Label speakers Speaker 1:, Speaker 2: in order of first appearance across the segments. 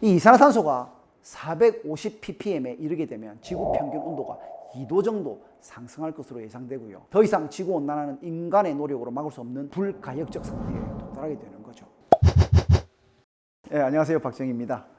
Speaker 1: 이 이산화탄소가 450 ppm에 이르게 되면 지구 평균 온도가 2도 정도 상승할 것으로 예상되고요. 더 이상 지구온난화는 인간의 노력으로 막을 수 없는 불가역적 상태에 도달하게 되는 거죠. 네, 안녕하세요. 박정희입니다.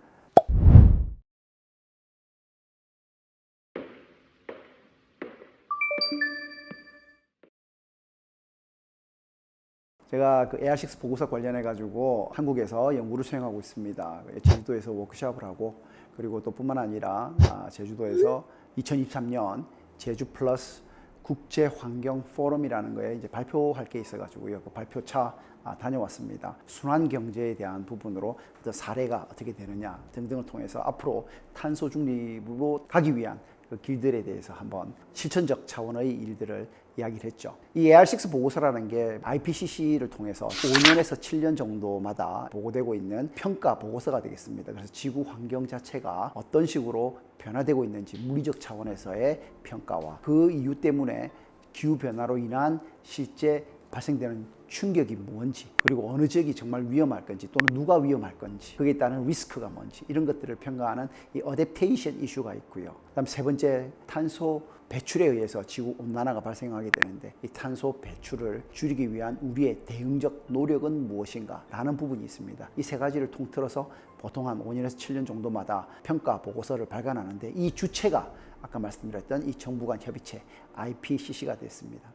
Speaker 1: 제가 그 AR6 보고서 관련해 가지고 한국에서 연구를 수행하고 있습니다. 제주도에서 워크숍을 하고, 그리고 또 뿐만 아니라 제주도에서 2023년 제주 플러스 국제 환경 포럼이라는 거에 이제 발표할 게 있어 가지고요. 그 발표차 다녀왔습니다. 순환 경제에 대한 부분으로 어떤 사례가 어떻게 되느냐 등등을 통해서 앞으로 탄소 중립으로 가기 위한 그 길들에 대해서 한번 실천적 차원의 일들을 이야기를 했죠. 이 AR6 보고서라는 게 IPCC를 통해서 5년에서 7년 정도마다 보고되고 있는 평가 보고서가 되겠습니다. 그래서 지구 환경 자체가 어떤 식으로 변화되고 있는지 물리적 차원에서의 평가와 그 이유 때문에 기후변화로 인한 실제 발생되는 충격이 뭔지, 그리고 어느 지역이 정말 위험할 건지 또는 누가 위험할 건지, 그에 따른 리스크가 뭔지, 이런 것들을 평가하는 이 어댑테이션 이슈가 있고요. 그다음 세 번째, 탄소 배출에 의해서 지구 온난화가 발생하게 되는데 이 탄소 배출을 줄이기 위한 우리의 대응적 노력은 무엇인가 라는 부분이 있습니다. 이 세 가지를 통틀어서 보통 한 5년에서 7년 정도마다 평가 보고서를 발간하는데, 이 주체가 아까 말씀드렸던 이 정부 간 협의체 IPCC가 됐습니다.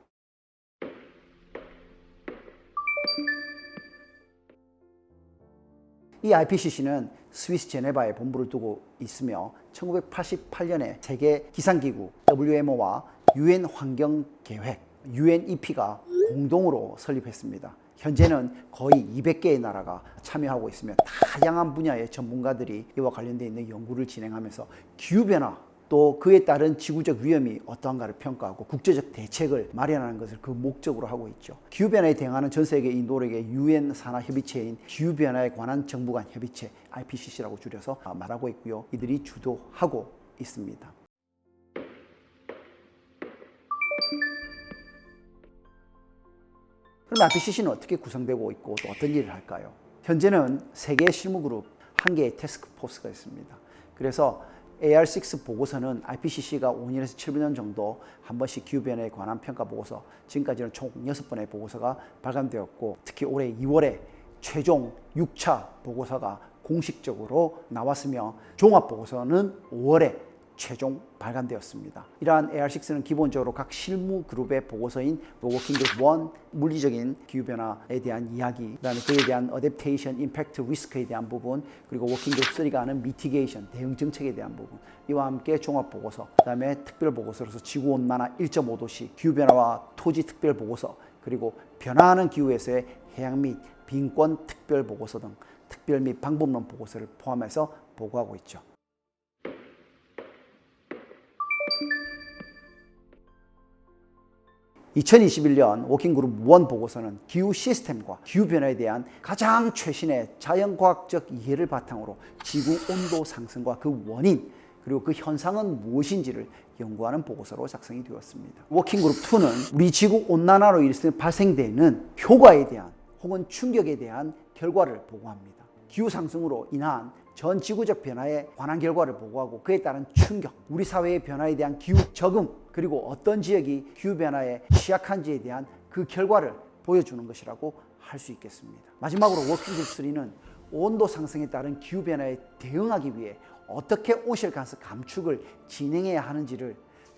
Speaker 1: 이 IPCC는 스위스 제네바에 본부를 두고 있으며 1988년에 세계 기상기구 WMO와 UN 환경계획 UNEP가 공동으로 설립했습니다. 현재는 거의 200개의 나라가 참여하고 있으며 다양한 분야의 전문가들이 이와 관련되어 있는 연구를 진행하면서 기후변화 또 그에 따른 지구적 위험이 어떠한가를 평가하고 국제적 대책을 마련하는 것을 그 목적으로 하고 있죠. 기후변화에 대응하는 전 세계 이 노력의 UN 산하 협의체인 기후변화에 관한 정부 간 협의체 IPCC라고 줄여서 말하고 있고요. 이들이 주도하고 있습니다. 그럼 IPCC는 어떻게 구성되고 있고 또 어떤 일을 할까요? 현재는 세계 실무그룹 한 개의 태스크포스가 있습니다. 그래서 AR6 보고서는 IPCC가 5년에서 7년 정도 한 번씩 기후변화에 관한 평가 보고서, 지금까지는 총 6번의 보고서가 발간되었고, 특히 올해 2월에 최종 6차 보고서가 공식적으로 나왔으며 종합보고서는 5월에 최종 발간되었습니다. 이러한 AR6는 기본적으로 각 실무 그룹의 보고서인 워킹그룹 1, 물리적인 기후변화에 대한 이야기, 그다음에 그에 대한 어댑테이션, 임팩트, 리스크에 대한 부분, 그리고 워킹그룹 3가 하는 미티게이션, 대응 정책에 대한 부분, 이와 함께 종합보고서, 그다음에 특별보고서로서 지구온난화 1.5도시, 기후변화와 토지 특별보고서, 그리고 변화하는 기후에서의 해양 및 빈권 특별보고서 등 특별 및 방법론 보고서를 포함해서 보고하고 있죠. (2021년) 워킹그룹 1 보고서는 기후 시스템과 기후변화에 대한 가장 최신의 자연과학적 이해를 바탕으로 지구 온도 상승과 그 원인, 그리고 그 현상은 무엇인지를 연구하는 보고서로 작성이 되었습니다. 워킹그룹 2는 우리 지구 온난화로 인해서 발생되는 효과에 대한 혹은 충격에 대한 결과를 보고합니다. 기후 상승으로 인한 전 지구적 변화에 관한 결과를 보고하고 그에 따른 충격, 우리 사회의 변화에 대한 기후 적응, 그리고 어떤 지역이 기후변화에 취약한지에 대한 그 결과를 보여주는 것이라고 할 수 있겠습니다. 마지막으로 워킹그룹 3는 온도 상승에 따른 기후변화에 대응하기 위해 어떻게 온실가스 감축을 진행해야 하는지를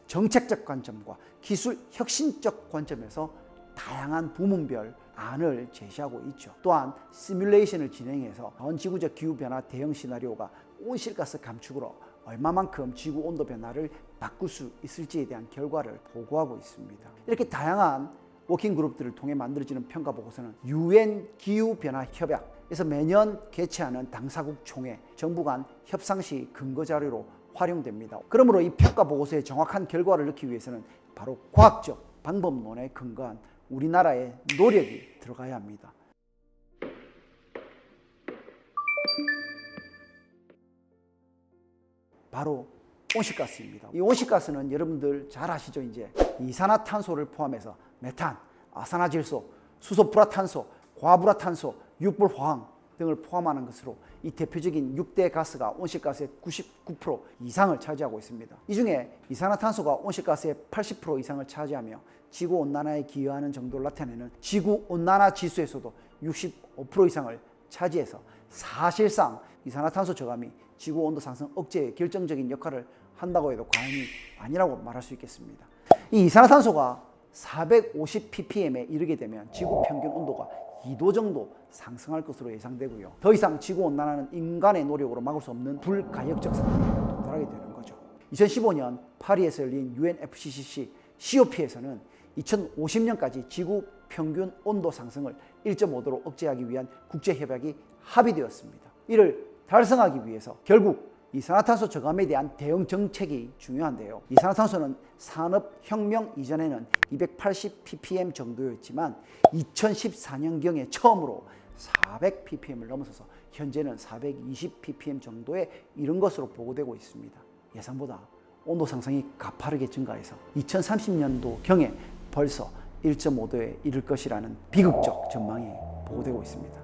Speaker 1: 정책적 관점과 기술 혁신적 관점에서 다양한 부문별 안을 제시하고 있죠. 또한 시뮬레이션을 진행해서 전 지구적 기후변화 대응 시나리오가 온실가스 감축으로 얼마만큼 지구 온도 변화를 바꿀 수 있을지에 대한 결과를 보고하고 있습니다. 이렇게 다양한 워킹 그룹들을 통해 만들어지는 평가 보고서는 UN 기후변화 협약에서 매년 개최하는 당사국 총회, 정부 간 협상 시 근거 자료로 활용됩니다. 그러므로 이 평가 보고서의 정확한 결과를 넣기 위해서는 바로 과학적 방법론에 근거한 우리나라의 노력이 들어가야 합니다. 바로 온실가스입니다. 이 온실가스는 여러분들 잘 아시죠? 이제 이산화탄소를 포함해서 메탄, 아산화질소, 수소불화탄소, 과불화탄소, 육불화황, 등을 포함하는 것으로 이 대표적인 6대 가스가 온실가스의 99% 이상을 차지하고 있습니다. 이 중에 이산화탄소가 온실가스의 80% 이상을 차지하며 지구온난화에 기여하는 정도를 나타내는 지구온난화 지수에서도 65% 이상을 차지해서 사실상 이산화탄소 저감이 지구온도 상승 억제에 결정적인 역할을 한다고 해도 과언이 아니라고 말할 수 있겠습니다. 이 이산화탄소가 450 ppm에 이르게 되면 지구 평균 온도가 2도 정도 상승할 것으로 예상되고요. 더 이상 지구온난화는 인간의 노력으로 막을 수 없는 불가역적 상황에 도달하게 되는 거죠. 2015년 파리에서 열린 UNFCCC COP에서는 2050년까지 지구 평균 온도 상승을 1.5도로 억제하기 위한 국제협약이 합의되었습니다. 이를 달성하기 위해서 결국 이산화탄소 저감에 대한 대응 정책이 중요한데요. 이산화탄소는 산업혁명 이전에는 280 ppm 정도였지만 2014년경에 처음으로 400 ppm을 넘어서서 현재는 420 ppm 정도에 이른 것으로 보고되고 있습니다. 예상보다 온도 상승이 가파르게 증가해서 2030년도경에 벌써 1.5도에 이를 것이라는 비극적 전망이 보고되고 있습니다.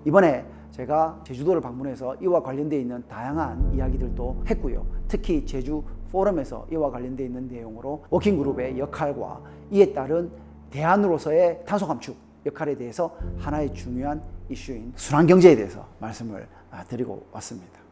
Speaker 1: 이번에 제가 제주도를 방문해서 이와 관련되어 있는 다양한 이야기들도 했고요. 특히 제주 포럼에서 이와 관련되어 있는 내용으로 워킹그룹의 역할과 이에 따른 대안으로서의 탄소 감축 역할에 대해서 하나의 중요한 이슈인 순환경제에 대해서 말씀을 드리고 왔습니다.